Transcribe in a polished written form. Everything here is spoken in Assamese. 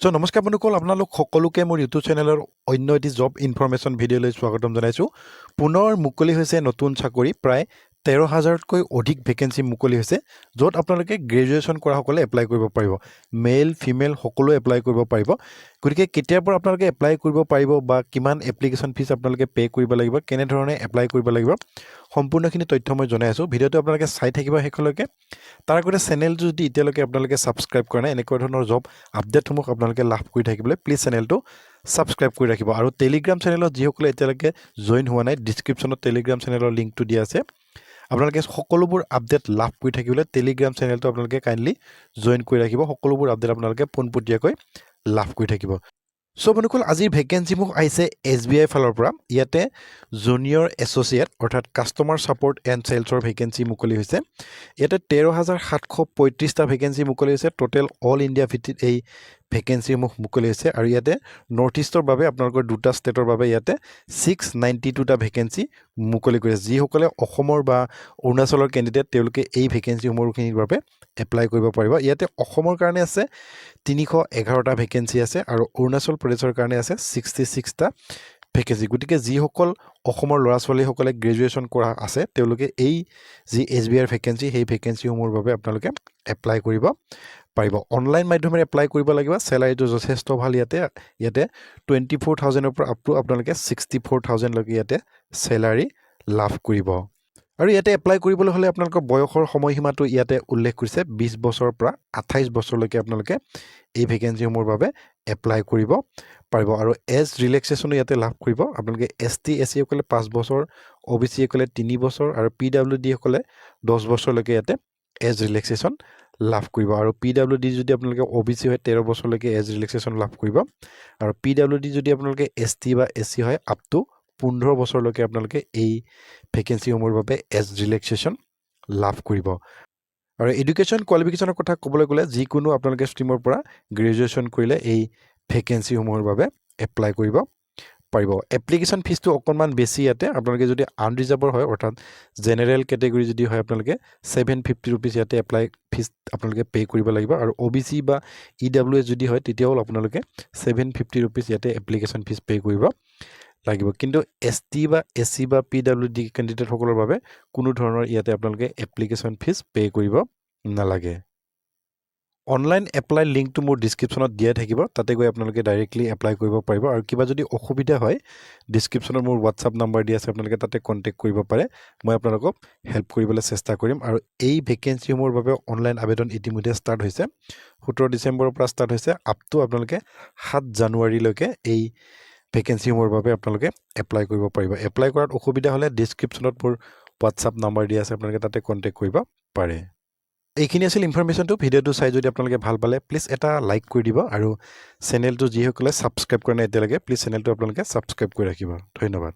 নমস্কাৰ বন্ধুসকল, আপোনালোক সকলোকে মোৰ ইউটিউব চেনেলৰ অন্য এটি জব ইনফৰমেশ্যন ভিডিঅ'লৈ স্বাগতম জনাইছোঁ। পুনৰ মুকলি হৈছে নতুন চাকৰি, প্ৰায় 13,000তকৈ অধিক ভেকেঞ্চি মুকলি হৈছে, য'ত আপোনালোকে গ্ৰেজুৱেশ্যন কৰাসকলে এপ্লাই কৰিব পাৰিব। মেল ফিমেল সকলোৱে এপ্লাই কৰিব পাৰিব। গতিকে কেতিয়াৰ পৰা আপোনালোকে এপ্লাই কৰিব পাৰিব বা কিমান এপ্লিকেশ্যন ফিজ আপোনালোকে পে' কৰিব লাগিব, কেনেধৰণে এপ্লাই কৰিব লাগিব, সম্পূৰ্ণখিনি তথ্য মই জনাই আছোঁ। ভিডিঅ'টো আপোনালোকে চাই থাকিব শেষলৈকে। তাৰ আগতে চেনেলটো যদি এতিয়ালৈকে আপোনালোকে ছাবস্ক্ৰাইব কৰা নাই, এনেকুৱা ধৰণৰ জব আপডেটসমূহ আপোনালোকে লাভ কৰি থাকিবলৈ প্লিজ চেনেলটো ছাবস্ক্ৰাইব কৰি ৰাখিব। আৰু টেলিগ্ৰাম চেনেলত যিসকলে এতিয়ালৈকে জইন হোৱা নাই, ডিছক্ৰিপশ্যনত টেলিগ্ৰাম চেনেলৰ লিংকটো দিয়া আছে। আপোনালোকে সকলোবোৰ আপডেট লাভ কৰি থাকিবলৈ টেলিগ্ৰাম চেনেলটো আপোনালোকে কাইণ্ডলি জইন কৰি ৰাখিব। সকলোবোৰ আপডেট আপোনালোকে পোনপটীয়াকৈ লাভ কৰি থাকিব। বন্ধুসকল, আজিৰ ভেকেঞ্চিসমূহ আহিছে SBI ফালৰ পৰা। ইয়াতে জুনিয়ৰ এছ'চিয়েট অৰ্থাৎ কাষ্টমাৰ ছাপৰ্ট এণ্ড চেলছৰ ভেকেঞ্চি মুকলি হৈছে। ইয়াতে 13,735টা ভেকেঞ্চি মুকলি হৈছে। টোটেল অল ইণ্ডিয়া ভিত্তিত এই ভেকেঞ্চিসমূহ মুকলি হৈছে। আৰু ইয়াতে নৰ্থ ইষ্টৰ বাবে আপোনালোকৰ দুটা ষ্টেটৰ বাবে ইয়াতে 692টা ভেকেঞ্চি মুকলি কৰিছে। যিসকলে অসমৰ বা অৰুণাচলৰ কেণ্ডিডেট, তেওঁলোকে এই ভেকেঞ্চিসমূহখিনিৰ বাবে এপ্লাই কৰিব পাৰিব। ইয়াতে অসমৰ কাৰণে আছে 311টা ভেকেঞ্চি আছে আৰু অৰুণাচল প্ৰদেশৰ কাৰণে আছে 66টা ভেকেঞ্চি। গতিকে যিসকল অসমৰ ল'ৰা ছোৱালীসকলে গ্ৰেজুৱেশ্যন কৰা আছে, তেওঁলোকে এই যি SBIৰ ভেকেঞ্চি, সেই ভেকেঞ্চিসমূহৰ বাবে আপোনালোকে এপ্লাই কৰিব পাৰিব। অনলাইন মাধ্যমেৰে এপ্লাই কৰিব লাগিব। চেলাৰীটো যথেষ্ট ভাল। ইয়াতে 24,000ৰ পৰা আপ টু আপোনালোকে 64,000লৈকে ইয়াতে চেলাৰী লাভ কৰিব। আৰু ইয়াতে এপ্লাই কৰিবলৈ হ'লে আপোনালোকৰ বয়সৰ সময়সীমাটো ইয়াতে উল্লেখ কৰিছে। 20 বছৰৰ পৰা 28 বছৰলৈকে আপোনালোকে এই ভেকেঞ্চিসমূহৰ বাবে এপ্লাই কৰিব পাৰিব। আৰু এজ ৰিলেক্সেশ্যনো ইয়াতে লাভ কৰিব। আপোনালোকে ST SC সকলে 5 বছৰ, OBC সকলে 3 বছৰ আৰু PWD সকলে 10 বছৰলৈকে ইয়াতে এজ ৰিলেক্সেশ্যন লাভ কৰিব। আৰু PWD যদি আপোনালোকে OBC হয় 13 বছৰলৈকে এজ ৰিলেক্সেশ্যন লাভ কৰিব। আৰু PWD যদি আপোনালোকে ST বা SC হয় আপ টু 15 বছৰলৈকে আপোনালোকে এই ভেকেঞ্চিসমূহৰ বাবে এজ ৰিলেক্সেশ্যন লাভ কৰিব। আৰু এডুকেশ্যন কোৱালিফিকেশ্যনৰ কথা ক'বলৈ গ'লে যিকোনো আপোনালোকে ষ্ট্ৰীমৰ পৰা গ্ৰেজুৱেশ্যন কৰিলে এই ভেকেঞ্চিসমূহৰ বাবে এপ্লাই কৰিব পাৰিব। এপ্লিকেশ্যন ফিজটো অকণমান বেছি ইয়াতে। আপোনালোকে যদি আনৰিজাৰ্ভৰ হয় অৰ্থাৎ জেনেৰেল কেটেগৰী যদি হয়, আপোনালোকে 750 ৰুপিজ ইয়াতে এপ্লাই ফিজ আপোনালোকে পে' কৰিব লাগিব। আৰু OBC বা EWS যদি হয়, তেতিয়াও আপোনালোকে 750 ৰুপিজ ইয়াতে এপ্লিকেশ্যন ফিজ পে' কৰিব লাগিব। কিন্তু ST বা SC বা PWD কেণ্ডিডেটসকলৰ বাবে কোনো ধৰণৰ ইয়াতে আপোনালোকে এপ্লিকেশ্যন ফিজ পে' কৰিব নালাগে। অনলাইন এপ্লাই লিংকটো মোৰ ডিছক্ৰিপশ্যনত দিয়াই থাকিব। তাতে গৈ আপোনালোকে ডাইৰেক্টলি এপ্লাই কৰিব পাৰিব। আৰু কিবা যদি অসুবিধা হয়, ডিছক্ৰিপশ্যনত মোৰ WhatsApp নাম্বাৰ দিয়া আছে, আপোনালোকে তাতে কণ্টেক্ট কৰিব পাৰে। মই আপোনালোকক হেল্প কৰিবলৈ চেষ্টা কৰিম। আৰু এই ভেকেঞ্চিসমূহৰ বাবে অনলাইন আবেদন ইতিমধ্যে ষ্টাৰ্ট হৈছে। 17 ডিচেম্বৰৰ পৰা ষ্টাৰ্ট হৈছে আপ টু আপোনালোকে 7 জানুৱাৰীলৈকে এই ভেকেঞ্চিসমূহৰ বাবে আপোনালোকে এপ্লাই কৰিব পাৰিব। এপ্লাই কৰাত অসুবিধা হ'লে ডিছক্ৰিপশ্যনত মোৰ WhatsApp নাম্বাৰ দিয়া আছে, আপোনালোকে তাতে কণ্টেক্ট কৰিব পাৰে। এইখিনি আছিল ইনফৰমেশ্যনটো। ভিডিঅ'টো চাই যদি আপোনালোকে ভাল পালে প্লিজ এটা লাইক কৰি দিব। আৰু চেনেলটো যিসকলে ছাবস্ক্ৰাইব কৰা নাই এতিয়ালৈকে, প্লিজ চেনেলটো আপোনালোকে ছাবস্ক্ৰাইব কৰি ৰাখিব। ধন্যবাদ।